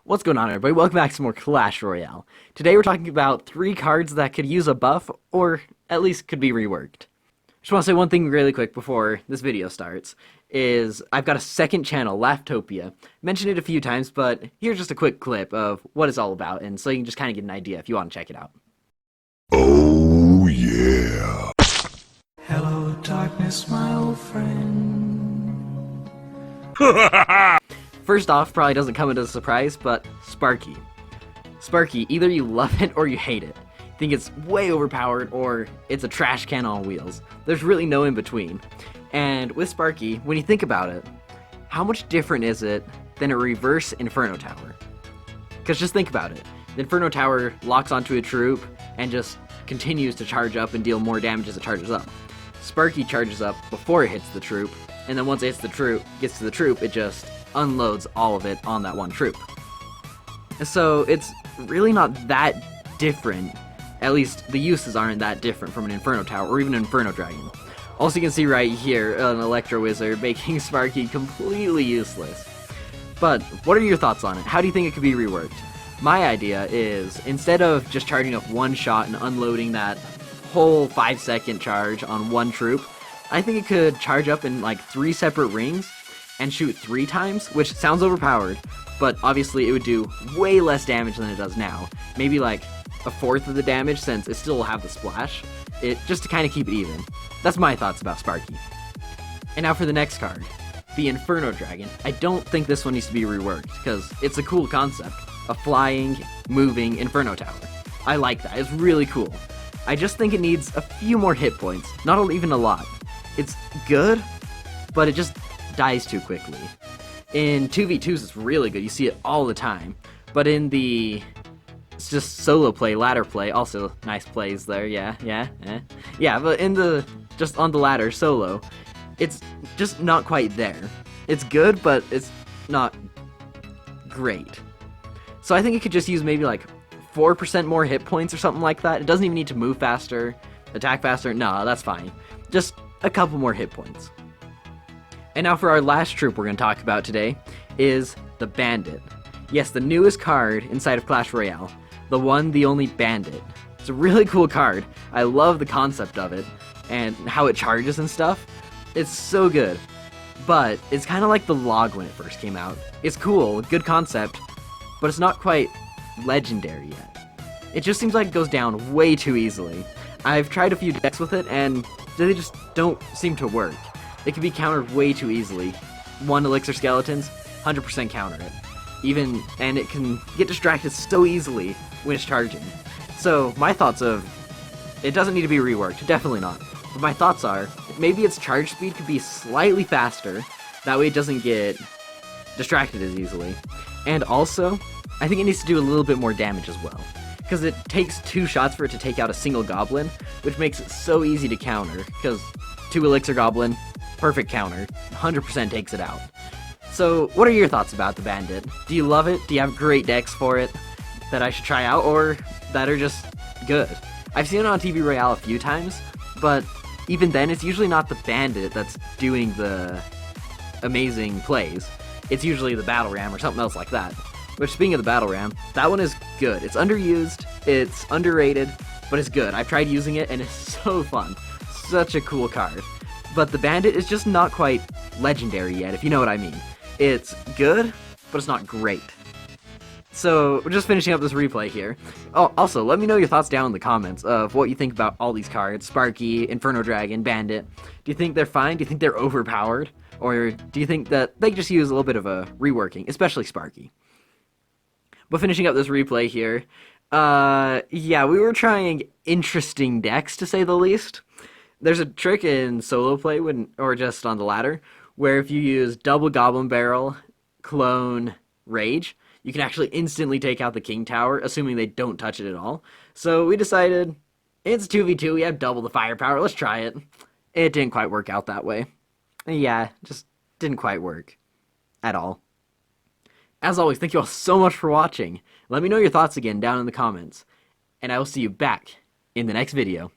What's going on, everybody? Welcome back to some more Clash Royale. Today we're talking about 3 cards that could use a buff, or at least could be reworked. Just want to say one thing really quick before this video starts, is I've got a second channel, Laughtopia. Mentioned it a few times, but here's just a quick clip of what it's all about, and so you can just kind of get an idea if you want to check it out. Oh yeah. Hello, darkness, my old friend. First off, probably doesn't come as a surprise, but Sparky. Sparky, either you love it or you hate it. Think it's way overpowered or it's a trash can on wheels. There's really no in between. And with Sparky, when you think about it, how much different is it than a reverse Inferno Tower? Because just think about it. The Inferno Tower locks onto a troop and just continues to charge up and deal more damage as it charges up. Sparky charges up before it hits the troop, and then once it gets to the troop, it just unloads all of it on that one troop. So it's really not that different. At least the uses aren't that different from an Inferno Tower or even an Inferno Dragon. Also, you can see right here an Electro Wizard making Sparky completely useless. But what are your thoughts on it? How do you think it could be reworked? My idea is, instead of just charging up one shot and unloading that whole 5-second charge on one troop, I think it could charge up in like 3 separate rings and shoot 3 times, which sounds overpowered, but obviously it would do way less damage than it does now. Maybe like a fourth of the damage, since it still will have the splash, just to kind of keep it even. That's my thoughts about Sparky. And now for the next card, the Inferno Dragon. I don't think this one needs to be reworked, because it's a cool concept. A flying, moving Inferno Tower. I like that, it's really cool. I just think it needs a few more hit points, not even a lot. It's good, but it just dies too quickly. In 2v2s it's really good, you see it all the time. But in the it's just solo play, ladder play, also nice plays there, yeah, but in the just on the ladder solo, it's just not quite there. It's good, but it's not great. So I think it could just use maybe like 4% more hit points or something like that. It doesn't even need to move faster, attack faster, no, that's fine. Just a couple more hit points. And now for our last troop we're going to talk about today is the Bandit. Yes, the newest card inside of Clash Royale. The one, the only Bandit. It's a really cool card. I love the concept of it and how it charges and stuff. It's so good. But it's kind of like the log when it first came out. It's cool, good concept, but it's not quite legendary yet. It just seems like it goes down way too easily. I've tried a few decks with it and they just don't seem to work. It can be countered way too easily. 1 Elixir Skeletons, 100% counter it. And it can get distracted so easily when it's charging. So my thoughts of, it doesn't need to be reworked, definitely not. But my thoughts are, maybe its charge speed could be slightly faster, that way it doesn't get distracted as easily. And also, I think it needs to do a little bit more damage as well. Because it takes 2 shots for it to take out a single goblin, which makes it so easy to counter, because 2 Elixir Goblin, perfect counter, 100% takes it out. So, what are your thoughts about the Bandit? Do you love it? Do you have great decks for it that I should try out, or that are just good? I've seen it on TV Royale a few times, but even then, it's usually not the Bandit that's doing the amazing plays. It's usually the Battle Ram or something else like that. Which, speaking of the Battle Ram, that one is good. It's underused, it's underrated, but it's good. I've tried using it, and it's so fun. Such a cool card. But the Bandit is just not quite legendary yet, if you know what I mean. It's good, but it's not great. So, we're just finishing up this replay here. Oh, also, let me know your thoughts down in the comments of what you think about all these cards. Sparky, Inferno Dragon, Bandit. Do you think they're fine? Do you think they're overpowered? Or do you think that they just use a little bit of a reworking, especially Sparky? But finishing up this replay here, yeah, we were trying interesting decks, to say the least. There's a trick in solo play, or just on the ladder, where if you use double Goblin Barrel, Clone, Rage, you can actually instantly take out the King Tower, assuming they don't touch it at all. So we decided, it's 2v2, we have double the firepower, let's try it. It didn't quite work out that way. Yeah, just didn't quite work. At all. As always, thank you all so much for watching. Let me know your thoughts again down in the comments. And I will see you back in the next video.